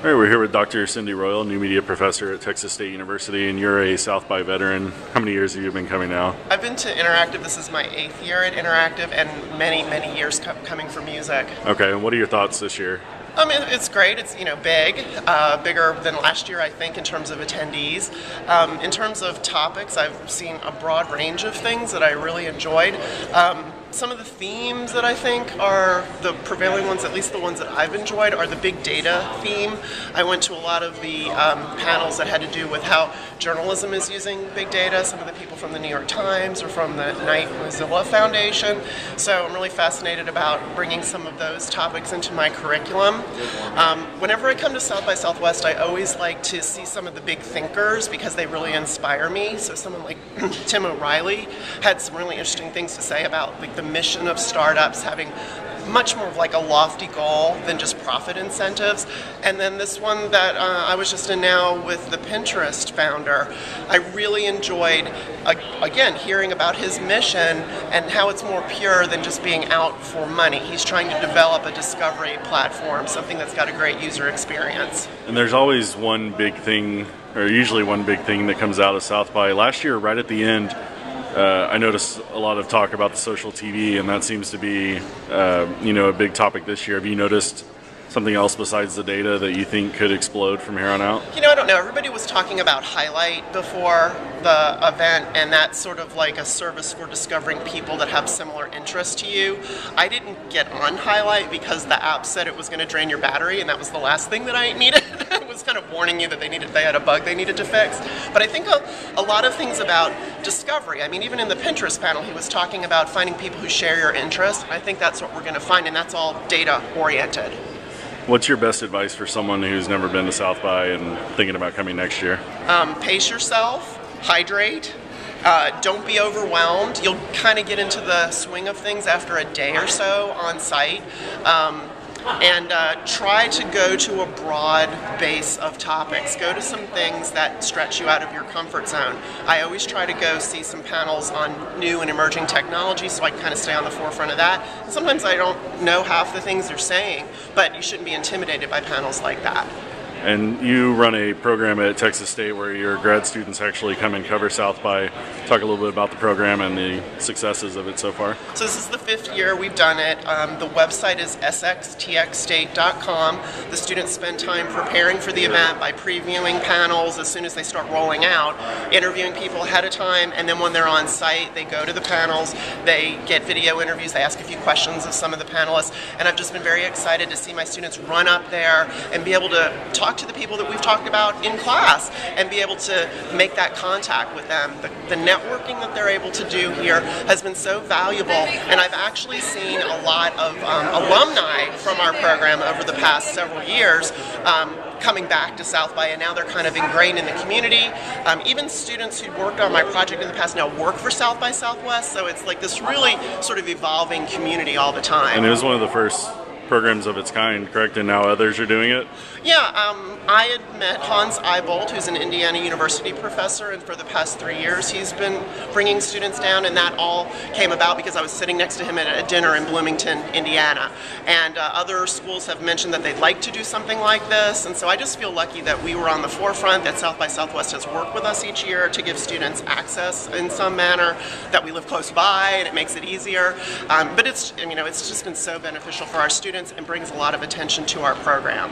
All right, we're here with Dr. Cindy Royal, new media professor at Texas State University, and you're a South by veteran. How many years have you been coming now? I've been to Interactive. This is my 8th year at Interactive, and many years coming for music. Okay, and what are your thoughts this year? It's great. It's big, bigger than last year, I think, in terms of attendees. In terms of topics, I've seen a broad range of things that I really enjoyed. Some of the themes that I think are the prevailing ones, at least the ones that I've enjoyed, are the big data theme. I went to a lot of the panels that had to do with how journalism is using big data, some of the people from the New York Times or from the Knight Mozilla Foundation. So I'm really fascinated about bringing some of those topics into my curriculum. Whenever I come to South by Southwest, I always like to see some of the big thinkers because they really inspire me. So someone like Tim O'Reilly had some really interesting things to say about the mission of startups having much more of like a lofty goal than just profit incentives. And then this one that I was just in now with the Pinterest founder, I really enjoyed, again, hearing about his mission and how it's more pure than just being out for money. He's trying to develop a discovery platform, something that's got a great user experience. And there's always one big thing, or usually one big thing that comes out of South by. Last year, right at the end, I noticed a lot of talk about the social TV, and that seems to be, a big topic this year. Have you noticed something else besides the data that you think could explode from here on out? I don't know. Everybody was talking about Highlight before the event, and that's sort of like a service for discovering people that have similar interests to you. I didn't get on Highlight because the app said it was going to drain your battery, and that was the last thing that I needed. It was kind of warning you that they had a bug they needed to fix. But I think a lot of things about discovery. I mean, even in the Pinterest panel, he was talking about finding people who share your interests. I think that's what we're going to find, and that's all data-oriented. What's your best advice for someone who's never been to South by and thinking about coming next year? Pace yourself, hydrate, don't be overwhelmed. You'll kind of get into the swing of things after a day or so on site. And try to go to a broad base of topics. Go to some things that stretch you out of your comfort zone. I always try to go see some panels on new and emerging technology so I can kind of stay on the forefront of that. And sometimes I don't know half the things they're saying, but you shouldn't be intimidated by panels like that. And you run a program at Texas State where your grad students actually come and cover South by. Talk a little bit about the program and the successes of it so far. So this is the 5th year we've done it. The website is SXTxState.com. The students spend time preparing for the event by previewing panels as soon as they start rolling out, interviewing people ahead of time, and then when they're on site, they go to the panels, they get video interviews, they ask a few questions of some of the panelists, and I've just been very excited to see my students run up there and be able to talk to the people that we've talked about in class and be able to make that contact with them. The networking that they're able to do here has been so valuable, and I've actually seen a lot of alumni from our program over the past several years coming back to South by, and now they're kind of ingrained in the community. Even students who worked on my project in the past now work for South by Southwest, so it's like this really sort of evolving community all the time. And it was one of the first programs of its kind, correct? And now others are doing it? Yeah, I had met Hans Eibold, who's an Indiana University professor, and for the past 3 years he's been bringing students down, and that all came about because I was sitting next to him at a dinner in Bloomington, Indiana. And other schools have mentioned that they'd like to do something like this, and so I just feel lucky that we were on the forefront, that South by Southwest has worked with us each year to give students access in some manner, that we live close by and it makes it easier. But it's just been so beneficial for our students and brings a lot of attention to our program.